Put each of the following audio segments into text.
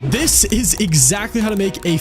This is exactly how to make a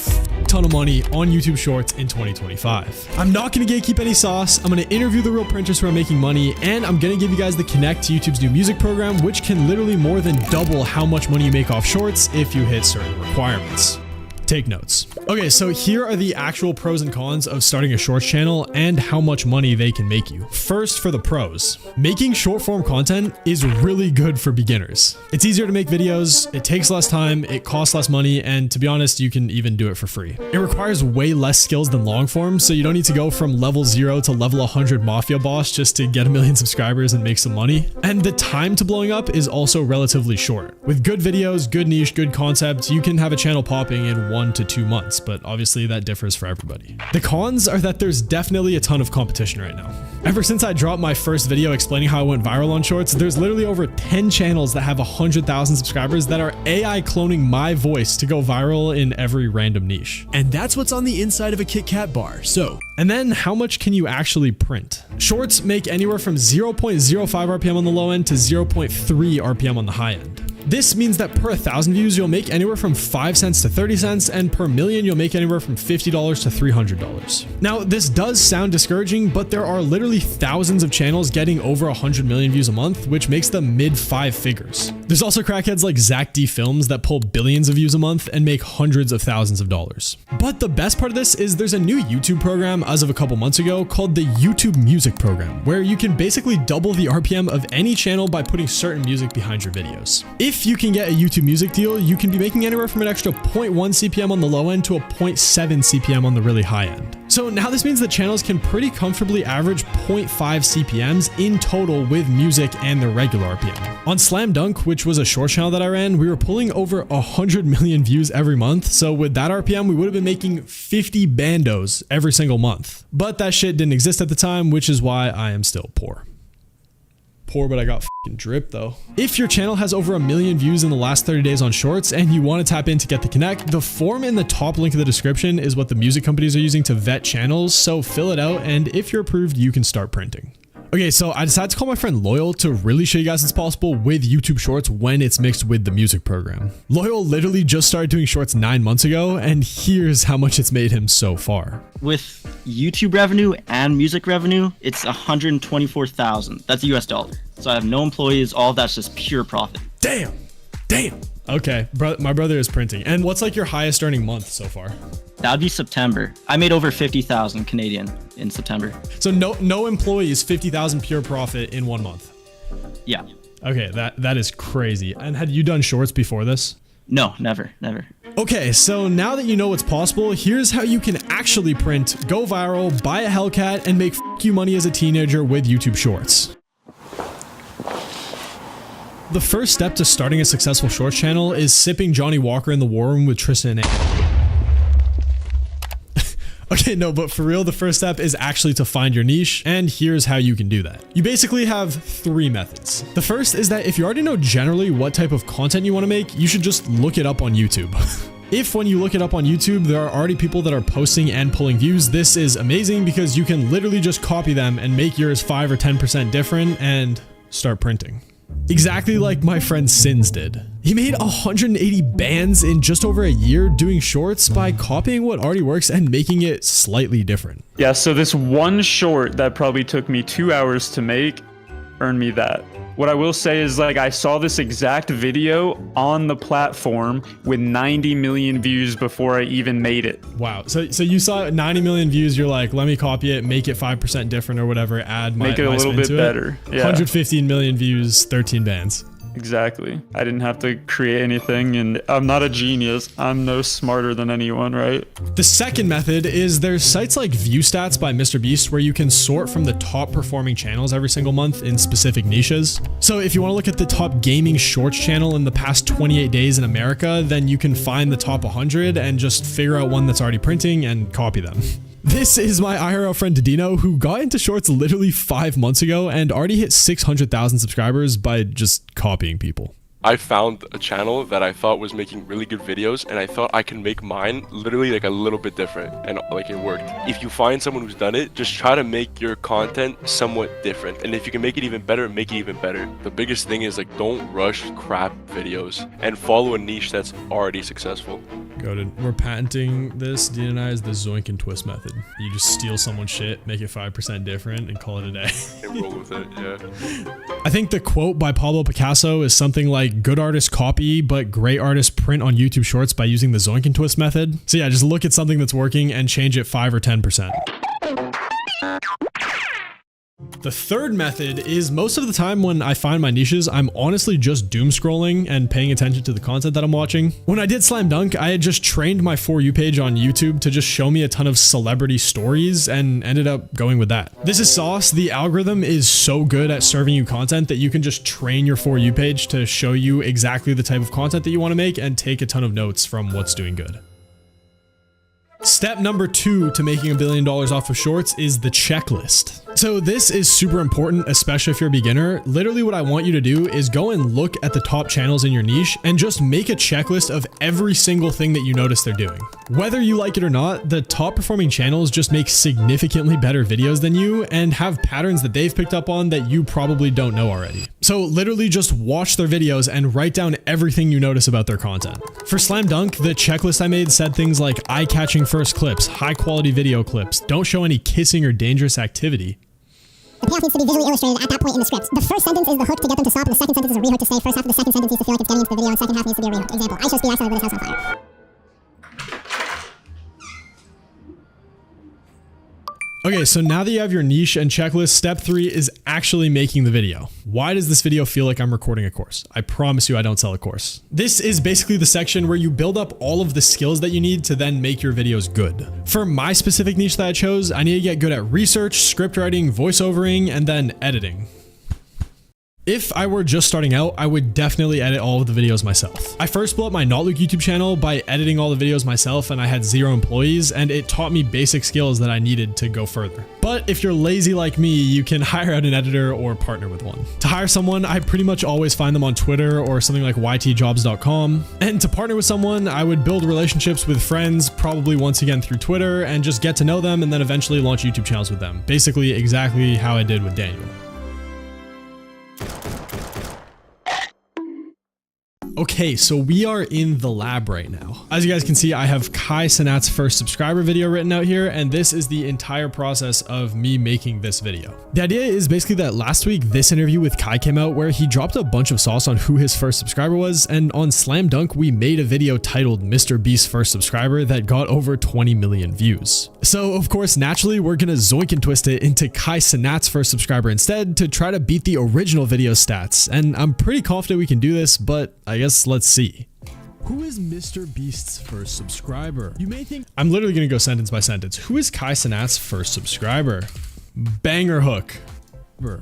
ton of money on YouTube Shorts in 2025. I'm not going to gatekeep any sauce. I'm going to interview the real printers who are making money, and I'm going to give you guys the Connect to YouTube's new music program, which can literally more than double how much money you make off Shorts if you hit certain requirements. Take notes. Okay, so here are the actual pros and cons of starting a Shorts channel and how much money they can make you. First, for the pros. Making short form content is really good for beginners. It's easier to make videos, it takes less time, it costs less money, and to be honest, you can even do it for free. It requires way less skills than long form, so you don't need to go from level 0 to level 100 Mafia boss just to get 1 million subscribers and make some money. And the time to blowing up is also relatively short. With good videos, good niche, good concept, you can have a channel popping in 1 to 2 months, but obviously that differs for everybody. The cons are that there's definitely a ton of competition right now. Ever since I dropped my first video explaining how I went viral on Shorts, there's literally over 10 channels that have 100,000 subscribers that are AI cloning my voice to go viral in every random niche. And that's what's on the inside of a Kit Kat bar. And then how much can you actually print? Shorts make anywhere from 0.05 RPM on the low end to 0.3 RPM on the high end. This means that per 1,000 views, you'll make anywhere from 5 cents to 30 cents, and per million, you'll make anywhere from $50 to $300. Now, this does sound discouraging, but there are literally thousands of channels getting over 100 million views a month, which makes them mid 5 figures. There's also crackheads like Zach D Films that pull billions of views a month and make hundreds of thousands of dollars. But the best part of this is there's a new YouTube program as of a couple months ago called the YouTube Music Program, where you can basically double the RPM of any channel by putting certain music behind your videos. If you can get a YouTube Music deal, you can be making anywhere from an extra 0.1 CPM on the low end to a 0.7 CPM on the really high end. So now this means that channels can pretty comfortably average 0.5 CPMs in total with music and the regular RPM. On Slam Dunk, which was a short channel that I ran, we were pulling over 100 million views every month. So with that RPM, we would have been making 50 bandos every single month. But that shit didn't exist at the time, which is why I am still poor. But I got fucking drip though. If your channel has over 1 million views in the last 30 days on Shorts and you want to tap in to get the Connect, the form in the top link of the description is what the music companies are using to vet channels, so fill it out, and if you're approved, you can start printing. Okay, so I decided to call my friend Loyal to really show you guys it's possible with YouTube Shorts when it's mixed with the music program. Loyal literally just started doing Shorts 9 months ago, and here's how much it's made him so far. With YouTube revenue and music revenue, it's 124,000. That's US dollar. So I have no employees, all of that's just pure profit. Damn. Okay, my brother is printing. And what's like your highest earning month so far? That would be September. I made over 50,000 Canadian in September. So no employees, 50,000 pure profit in 1 month. Yeah. Okay, that is crazy. And had you done Shorts before this? No, never. Okay, so now that you know what's possible, here's how you can actually print, go viral, buy a Hellcat, and make you money as a teenager with YouTube Shorts. The first step to starting a successful Shorts channel is sipping Johnny Walker in the war room with Tristan and Okay, no, but for real, the first step is actually to find your niche, and here's how you can do that. You basically have 3 methods. The first is that if you already know generally what type of content you want to make, you should just look it up on YouTube. If when you look it up on YouTube, there are already people that are posting and pulling views, this is amazing because you can literally just copy them and make yours 5 or 10% different and start printing. Exactly like my friend Sins did. He made 180 bands in just over a year doing Shorts by copying what already works and making it slightly different. Yeah, so this one short that probably took me 2 hours to make earned me that. What I will say is, like, I saw this exact video on the platform with 90 million views before I even made it. Wow. So you saw 90 million views, you're like, let me copy it, make it 5% different or whatever, add my make it a little bit better. Yeah. 115 million views, 13 bands. Exactly. I didn't have to create anything, and I'm not a genius. I'm no smarter than anyone, right? The second method is there's sites like ViewStats by MrBeast where you can sort from the top performing channels every single month in specific niches. So if you want to look at the top gaming Shorts channel in the past 28 days in America, then you can find the top 100 and just figure out one that's already printing and copy them. This is my IRL friend Didino, who got into Shorts literally 5 months ago and already hit 600,000 subscribers by just copying people. I found a channel that I thought was making really good videos, and I thought I can make mine literally like a little bit different, and like it worked. If you find someone who's done it, just try to make your content somewhat different, and if you can make it even better, make it even better. The biggest thing is like don't rush crap videos and follow a niche that's already successful. Goated. We're patenting this, Dean and I, is the Zoink and Twist method. You just steal someone's shit, make it 5% different, and call it a day. And roll with it, yeah. I think the quote by Pablo Picasso is something like, good artists copy, but great artists print on YouTube Shorts by using the Zoink and Twist method. So yeah, just look at something that's working and change it 5 or 10%. The third method is most of the time when I find my niches, I'm honestly just doom scrolling and paying attention to the content that I'm watching. When I did Slam Dunk, I had just trained my For You page on YouTube to just show me a ton of celebrity stories and ended up going with that. This is sauce. The algorithm is so good at serving you content that you can just train your For You page to show you exactly the type of content that you want to make and take a ton of notes from what's doing good. Step number 2 to making $1 billion off of shorts is the checklist. So this is super important, especially if you're a beginner. Literally what I want you to do is go and look at the top channels in your niche and just make a checklist of every single thing that you notice they're doing. Whether you like it or not, the top performing channels just make significantly better videos than you and have patterns that they've picked up on that you probably don't know already. So literally just watch their videos and write down everything you notice about their content. For Slam Dunk, the checklist I made said things like eye-catching first clips, high quality video clips, don't show any kissing or dangerous activity. The payoff needs to be visually illustrated at that point in the script. The first sentence is the hook to get them to stop, and the second sentence is a rehook to say. First half of the second sentence needs to feel like it's getting into the video, and second half needs to be a rehook. Example, I show speed accident with his house on fire. Okay, so now that you have your niche and checklist, step 3 is actually making the video. Why does this video feel like I'm recording a course? I promise you I don't sell a course. This is basically the section where you build up all of the skills that you need to then make your videos good. For my specific niche that I chose, I need to get good at research, script writing, voiceovering, and then editing. If I were just starting out, I would definitely edit all of the videos myself. I first blew up my Not Luke YouTube channel by editing all the videos myself, and I had 0 employees, and it taught me basic skills that I needed to go further. But if you're lazy like me, you can hire out an editor or partner with one. To hire someone, I pretty much always find them on Twitter or something like ytjobs.com. And to partner with someone, I would build relationships with friends, probably once again through Twitter, and just get to know them and then eventually launch YouTube channels with them. Basically exactly how I did with Daniel. Okay, so we are in the lab right now. As you guys can see, I have Kai Cenat's first subscriber video written out here, and this is the entire process of me making this video. The idea is basically that last week, this interview with Kai came out where he dropped a bunch of sauce on who his first subscriber was, and on Slam Dunk, we made a video titled Mr. Beast's First Subscriber that got over 20 million views. So of course, naturally, we're gonna zoink and twist it into Kai Cenat's first subscriber instead to try to beat the original video stats, and I'm pretty confident we can do this, but I guess let's see. Who is Mr. Beast's first subscriber? You may think I'm literally gonna go sentence by sentence. Who is Kai Cenat's first subscriber? Banger hook.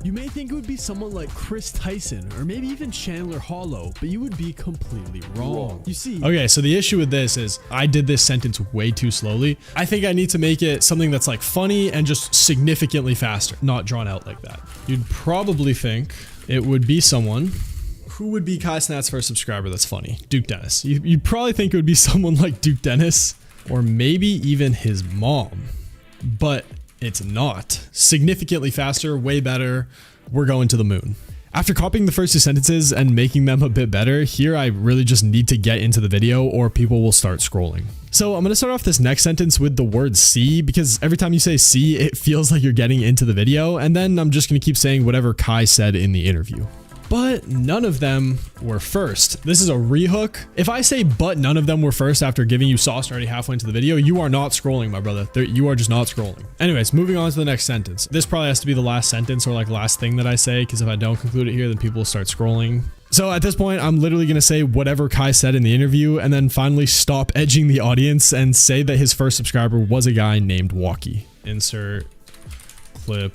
You may think it would be someone like Chris Tyson or maybe even Chandler Hollow, but you would be completely wrong. You see, okay, so the issue with this is I did this sentence way too slowly. I think I need to make it something that's like funny and just significantly faster, not drawn out like that. You'd probably think it would be someone. Who would be Kai Cenat's first subscriber that's funny? Duke Dennis. You'd probably think it would be someone like Duke Dennis or maybe even his mom, but it's not. Significantly faster, way better. We're going to the moon. After copying the first 2 sentences and making them a bit better, here I really just need to get into the video or people will start scrolling. So I'm going to start off this next sentence with the word see, because every time you say see, it feels like you're getting into the video, and then I'm just going to keep saying whatever Kai said in the interview. But none of them were first. This is a rehook. If I say but none of them were first after giving you sauce already halfway into the video, you are not scrolling, my brother. You are just not scrolling. Anyways, moving on to the next sentence. This probably has to be the last sentence or like last thing that I say, because if I don't conclude it here, then people will start scrolling. So at this point, I'm literally going to say whatever Kai said in the interview and then finally stop edging the audience and say that his first subscriber was a guy named Walkie. Insert clip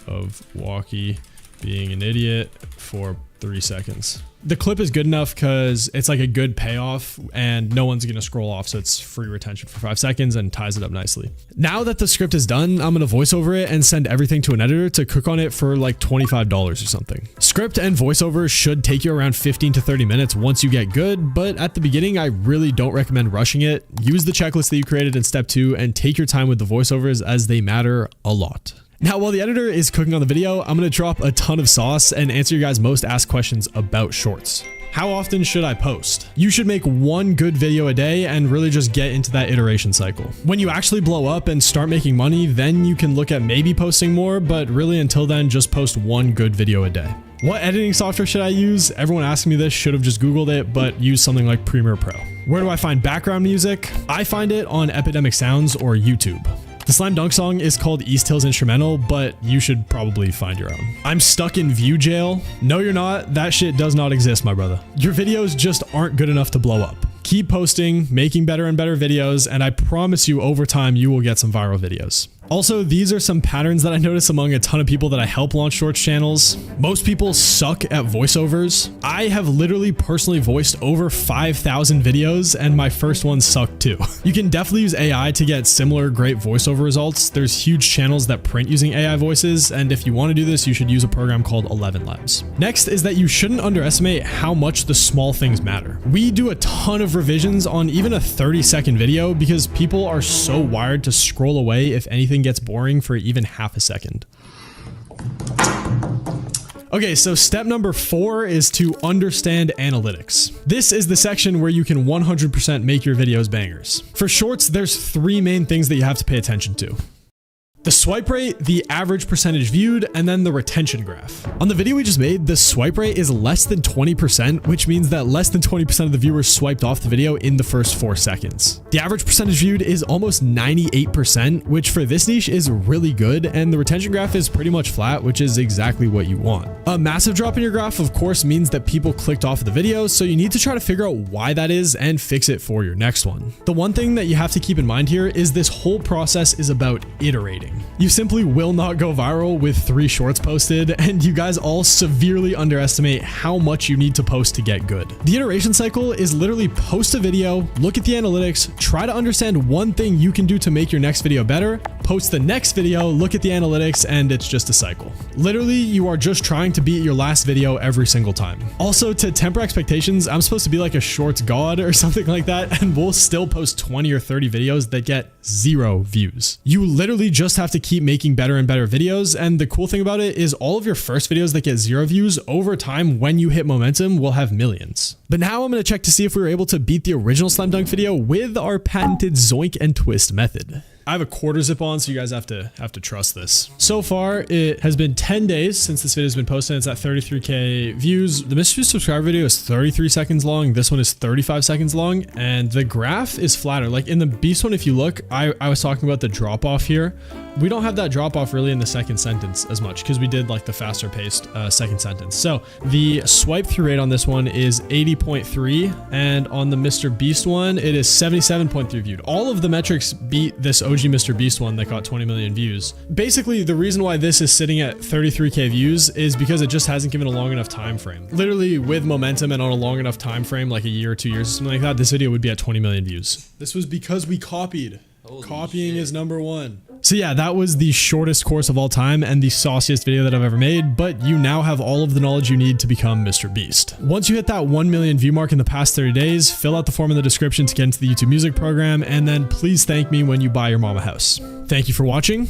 of Walkie being an idiot for 3 seconds. The clip is good enough because it's like a good payoff and no one's going to scroll off. So it's free retention for 5 seconds and ties it up nicely. Now that the script is done, I'm going to voice over it and send everything to an editor to cook on it for like $25 or something. Script and voiceover should take you around 15 to 30 minutes once you get good, but at the beginning, I really don't recommend rushing it. Use the checklist that you created in step 2 and take your time with the voiceovers as they matter a lot. Now, while the editor is cooking on the video, I'm going to drop a ton of sauce and answer your guys' most asked questions about shorts. How often should I post? You should make one good video a day and really just get into that iteration cycle. When you actually blow up and start making money, then you can look at maybe posting more, but really until then, just post one good video a day. What editing software should I use? Everyone asking me this, should have just Googled it, but use something like Premiere Pro. Where do I find background music? I find it on Epidemic Sounds or YouTube. The Slam Dunk song is called East Hills Instrumental, but you should probably find your own. I'm stuck in view jail. No, you're not. That shit does not exist, my brother. Your videos just aren't good enough to blow up. Keep posting, making better and better videos, and I promise you over time, you will get some viral videos. Also, these are some patterns that I notice among a ton of people that I help launch shorts channels. Most people suck at voiceovers. I have literally personally voiced over 5,000 videos and my first one sucked too. You can definitely use AI to get similar great voiceover results. There's huge channels that print using AI voices, and if you want to do this, you should use a program called 11 Labs. Next is that you shouldn't underestimate how much the small things matter. We do a ton of revisions on even a 30-second video because people are so wired to scroll away if anything gets boring for even half a second. Okay, so step number 4 is to understand analytics. This is the section where you can 100% make your videos bangers. For shorts, there's 3 main things that you have to pay attention to. The swipe rate, the average percentage viewed, and then the retention graph. On the video we just made, the swipe rate is less than 20%, which means that less than 20% of the viewers swiped off the video in the first 4 seconds. The average percentage viewed is almost 98%, which for this niche is really good, and the retention graph is pretty much flat, which is exactly what you want. A massive drop in your graph, of course, means that people clicked off of the video, so you need to try to figure out why that is and fix it for your next one. The one thing that you have to keep in mind here is this whole process is about iterating. You simply will not go viral with 3 shorts posted, and you guys all severely underestimate how much you need to post to get good. The iteration cycle is literally post a video, look at the analytics, try to understand one thing you can do to make your next video better, post the next video, look at the analytics, and it's just a cycle. Literally, you are just trying to beat your last video every single time. Also, to temper expectations, I'm supposed to be like a shorts god or something like that, and we'll still post 20 or 30 videos that get 0 views. You literally just have to keep making better and better videos, and the cool thing about it is all of your first videos that get 0 views over time when you hit momentum will have millions. But now I'm going to check to see if we were able to beat the original Slam Dunk video with our patented zoink and twist method. I have a quarter zip on, so you guys have to trust this. So far, it has been 10 days since this video has been posted. It's at 33K views. The Mr. Subscriber video is 33 seconds long. This one is 35 seconds long, and the graph is flatter. Like in the Beast one, if you look, I was talking about the drop off here. We don't have that drop off really in the second sentence as much because we did like the faster paced second sentence. So the swipe through rate on this one is 80.3, and on the Mr. Beast one, it is 77.3 viewed. All of the metrics beat this OG Mr. Beast one that got 20 million views. Basically, the reason why this is sitting at 33K views is because it just hasn't given a long enough time frame. Literally with momentum and on a long enough time frame, like a year or 2 years or something like that, this video would be at 20 million views. This was because we copied. Copying is number 1. So yeah, that was the shortest course of all time and the sauciest video that I've ever made, but you now have all of the knowledge you need to become Mr. Beast. Once you hit that 1 million view mark in the past 30 days, fill out the form in the description to get into the YouTube Music program, and then please thank me when you buy your mama house. Thank you for watching.